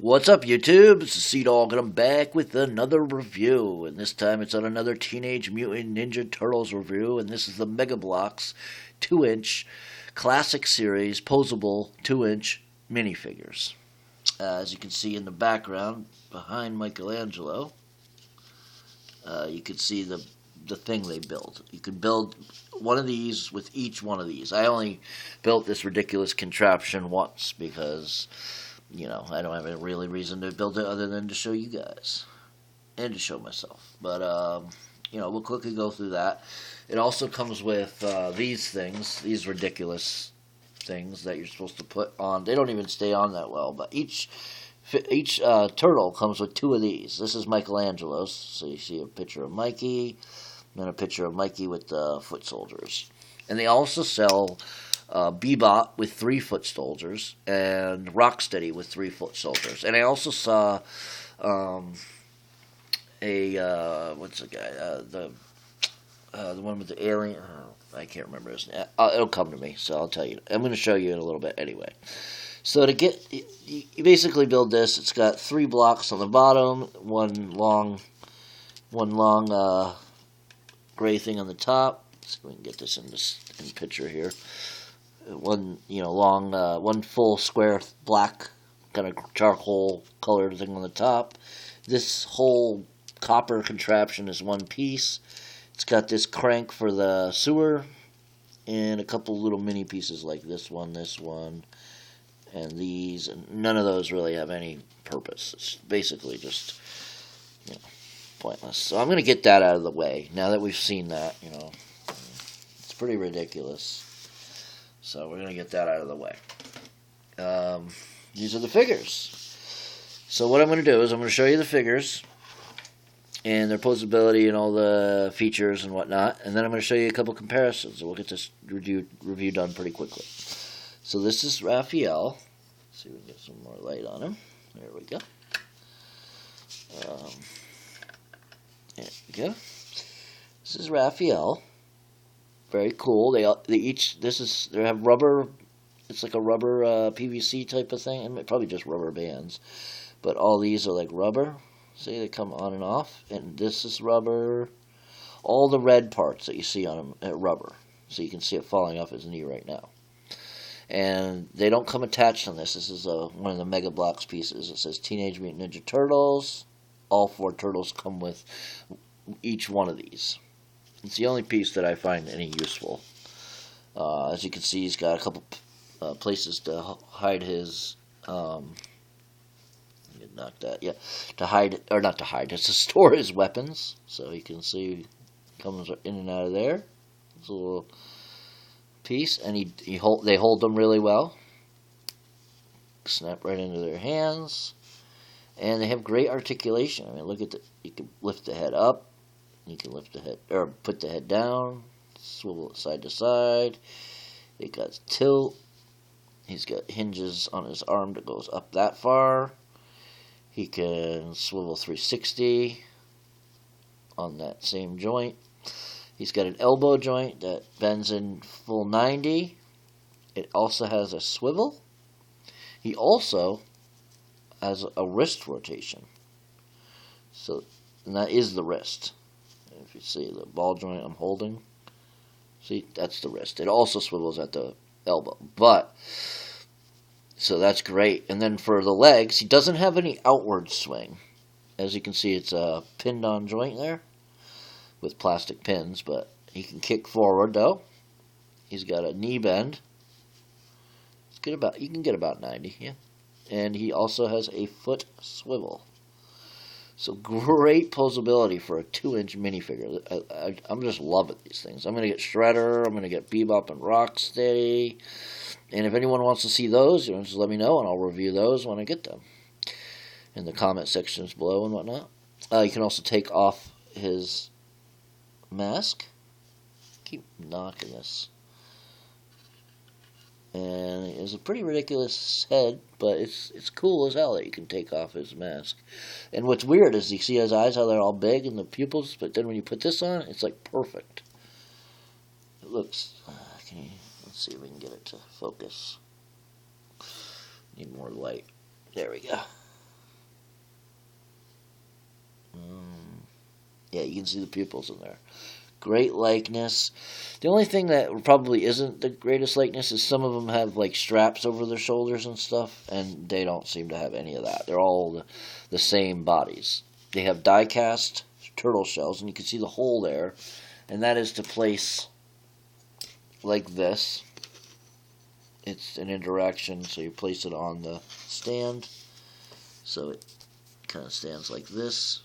What's up, YouTube? It's the Sea Dog, and I'm back with another review. And this time it's on another Teenage Mutant Ninja Turtles review, and this is the Megablocks 2-inch classic series posable 2-inch minifigures. As you can see in the background, behind Michelangelo, you can see the thing they build. You can build one of these with each one of these. I only built this ridiculous contraption once because, I don't have any really reason to build it other than to show you guys and to show myself. But, we'll quickly go through that. It also comes with these things, these ridiculous things that you're supposed to put on. They don't even stay on that well, but each turtle comes with two of these. This is Michelangelo's, so you see a picture of Mikey, and then a picture of Mikey with the foot soldiers. And they also sell Bebop with 3 foot soldiers and Rocksteady with 3 foot soldiers. And I also saw what's the guy? The one with the alien. I can't remember his name. It'll come to me, so I'll tell you. I'm going to show you in a little bit anyway. So to get, you basically build this. It's got 3 blocks on the bottom, one long gray thing on the top. So we can get this in picture here. One one full square black kind of charcoal colored thing on the top. This whole copper contraption is one piece. It's got this crank for the sewer and a couple little mini pieces like this one, and these. And none of those really have any purpose. It's basically just pointless. So I'm going to get that out of the way now that we've seen that. It's pretty ridiculous. So we're going to get that out of the way. These are the figures. So what I'm going to do is I'm going to show you the figures and their posability and all the features and whatnot. And then I'm going to show you a couple comparisons. And we'll get this review done pretty quickly. So this is Raphael. Let's see if we can get some more light on him. There we go. There we go. This is Raphael. Very cool. They have rubber. It's like a rubber PVC type of thing, and probably just rubber bands. But all these are like rubber. See, they come on and off. And this is rubber. All the red parts that you see on them are rubber. So you can see it falling off his knee right now. And they don't come attached on this. This is one of the Megablocks pieces. It says Teenage Mutant Ninja Turtles. All 4 turtles come with each one of these. It's the only piece that I find any useful. As you can see, he's got a couple places to hide his. Knock that, yeah. To hide, or not to hide, it's to store his weapons. So you can see, comes in and out of there. It's a little piece, and they hold them really well. Snap right into their hands, and they have great articulation. I mean, look at you can lift the head up. You can lift the head, or put the head down, swivel it side to side. It got tilt. He's got hinges on his arm that goes up that far. He can swivel 360 on that same joint. He's got an elbow joint that bends in full 90. It also has a swivel. He also has a wrist rotation. And that is the wrist. If you see the ball joint I'm holding, see, that's the wrist. It also swivels at the elbow. So that's great. And then for the legs, he doesn't have any outward swing. As you can see, it's a pinned on joint there with plastic pins, but he can kick forward though. He's got a knee bend. You can get about 90, yeah. And he also has a foot swivel. So great posability for a 2-inch minifigure. I'm just loving these things. I'm going to get Shredder. I'm going to get Bebop and Rocksteady. And if anyone wants to see those, just let me know, and I'll review those when I get them in the comment sections below and whatnot. You can also take off his mask. Keep knocking this. And it's a pretty ridiculous head, but it's cool as hell that you can take off his mask. And what's weird is you see his eyes, how they're all big and the pupils, but then when you put this on, it's like perfect. It looks. Let's see if we can get it to focus. Need more light. There we go. Yeah, you can see the pupils in there. Great likeness. The only thing that probably isn't the greatest likeness is some of them have like straps over their shoulders and stuff, and they don't seem to have any of that. They're all the same bodies. They have die-cast turtle shells, and you can see the hole there, and that is to place like this. It's an interaction, so you place it on the stand, so it kind of stands like this.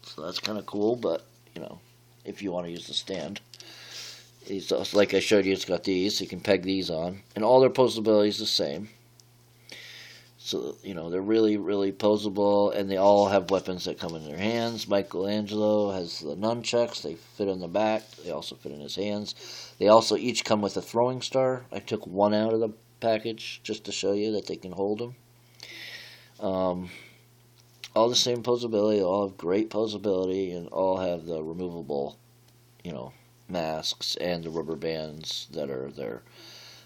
So that's kind of cool, but, you know, if you want to use the stand. It's like I showed you, it's got these, so you can peg these on. And all their posability is the same. So, you know, they're really, really posable, and they all have weapons that come in their hands. Michelangelo has the nunchucks. They fit in the back. They also fit in his hands. They also each come with a throwing star. I took one out of the package just to show you that they can hold them. All the same posability. They all have great posability, and all have the removable, you know, masks and the rubber bands that are their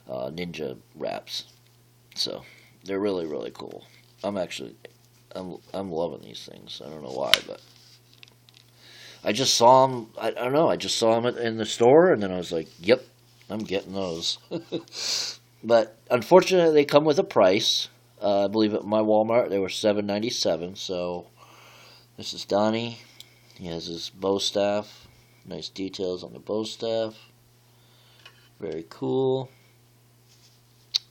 ninja wraps. So they're really, really cool. I'm loving these things. I don't know why, but I just saw them. I don't know. I just saw them in the store, and then I was like, "Yep, I'm getting those." But unfortunately, they come with a price. I believe at my Walmart they were $7.97. So this is Donnie. He has his bow staff. Nice details on the bow staff. Very cool.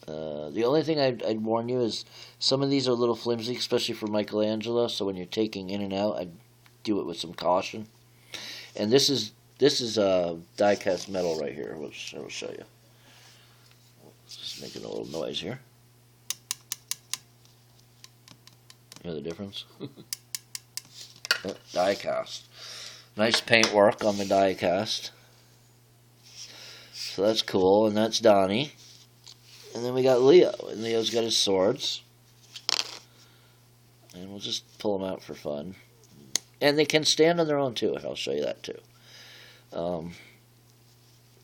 The only thing I'd warn you is some of these are a little flimsy, especially for Michelangelo. So when you're taking in and out, I'd do it with some caution. And this is die-cast metal right here, which I will show you. Just making a little noise here. You know the difference? Oh, die-cast. Nice paintwork on the die-cast. So that's cool, and that's Donnie. And then we got Leo, and Leo's got his swords. And we'll just pull them out for fun. And they can stand on their own, too, and I'll show you that, too.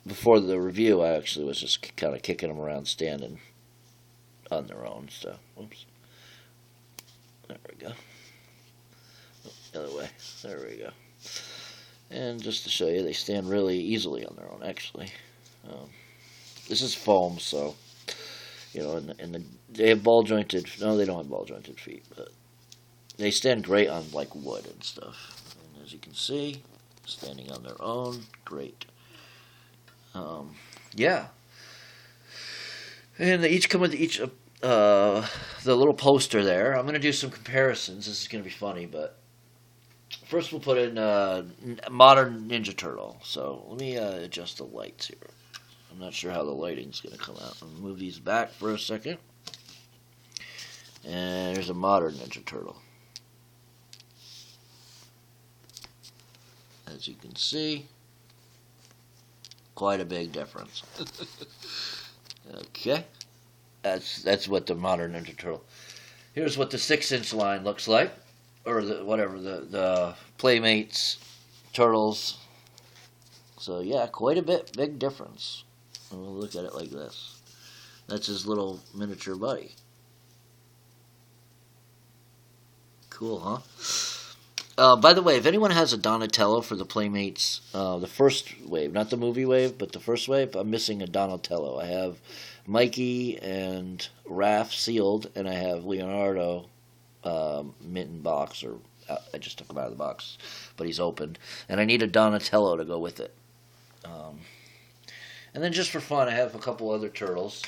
Before the review, I actually was just kind of kicking them around standing on their own, so, whoops. There we go. Oh, the other way. There we go. And just to show you, they stand really easily on their own, actually. This is foam, so, you know, they have ball-jointed, no, they don't have ball-jointed feet, but they stand great on, like, wood and stuff. And as you can see, standing on their own, great. Yeah. And they each come with the little poster there. I'm going to do some comparisons. This is going to be funny, but first we'll put in modern Ninja Turtle. So let me adjust the lights here. I'm not sure how the lighting's going to come out. I'll move these back for a second. And there's a modern Ninja Turtle. As you can see, quite a big difference. Okay. That's what the modern Ninja Turtle. Here's what the 6-inch line looks like, or the Playmates Turtles. So yeah, quite a big difference. And we'll look at it like this. That's his little miniature buddy. Cool, huh? By the way, if anyone has a Donatello for the Playmates, the first wave, not the movie wave, but the first wave, I'm missing a Donatello. I have Mikey and Raph sealed, and I have Leonardo mint in box, or I just took him out of the box, but he's opened. And I need a Donatello to go with it. And then just for fun, I have a couple other turtles.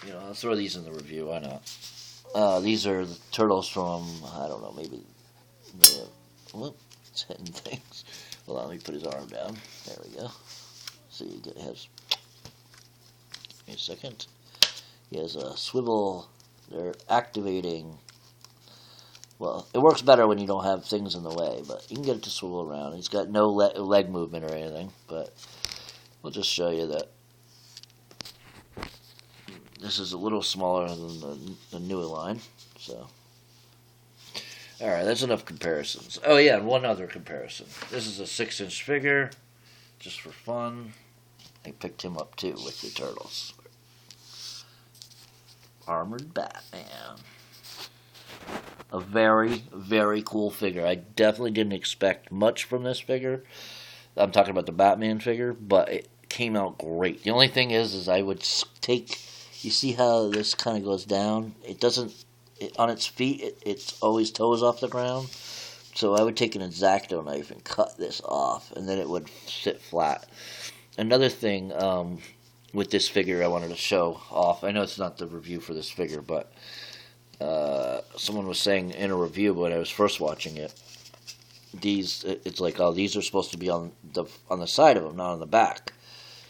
You know, I'll throw these in the review, why not? These are the turtles from, I don't know, maybe whoop, it's hitting things. Hold on, let me put his arm down. There we go. So you get, give me a second. He has a swivel. They're activating. Well, it works better when you don't have things in the way, but you can get it to swivel around. He's got no leg movement or anything, but we'll just show you that this is a little smaller than the newer line, so. Alright, that's enough comparisons. Oh yeah, and one other comparison. This is a 6-inch figure, just for fun. I picked him up too with the turtles. Armored Batman. a very, very cool figure. I definitely didn't expect much from this figure. I'm talking about the Batman figure, but it came out great. The only thing is I would take. You see how this kind of goes down? It doesn't. On its feet, it's always toes off the ground. So I would take an X-Acto knife and cut this off, and then it would sit flat. Another thing with this figure I wanted to show off. I know it's not the review for this figure, but someone was saying in a review when I was first watching it, it's like, oh, these are supposed to be on the side of them, not on the back,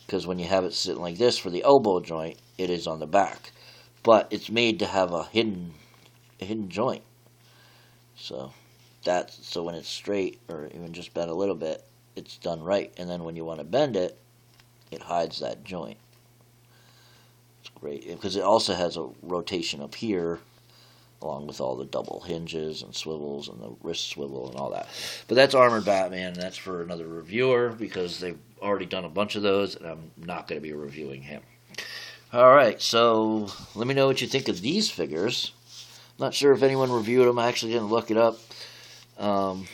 because when you have it sitting like this for the elbow joint, it is on the back, but it's made to have a hidden joint. So when it's straight or even just bent a little bit, it's done right. And then when you want to bend it, it hides that joint. It's great because it also has a rotation up here, along with all the double hinges and swivels and the wrist swivel and all that. But that's Armored Batman. That's for another reviewer because they've already done a bunch of those, and I'm not going to be reviewing him. All right, so let me know what you think of these figures. I'm not sure if anyone reviewed them. I actually didn't look it up. I'm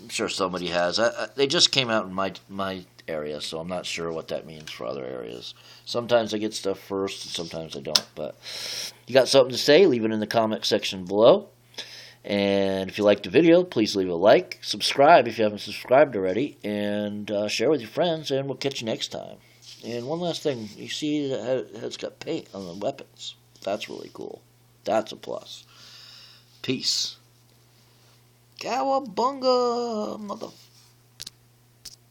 sure somebody has. They just came out in my area, so I'm not sure what that means for other areas. Sometimes I get stuff first, and sometimes I don't. But you got something to say, leave it in the comment section below. And if you liked the video, please leave a like, subscribe if you haven't subscribed already, and share with your friends, and we'll catch you next time. And one last thing, you see that it's got paint on the weapons. That's really cool. That's a plus. Peace. Cowabunga, motherfucker.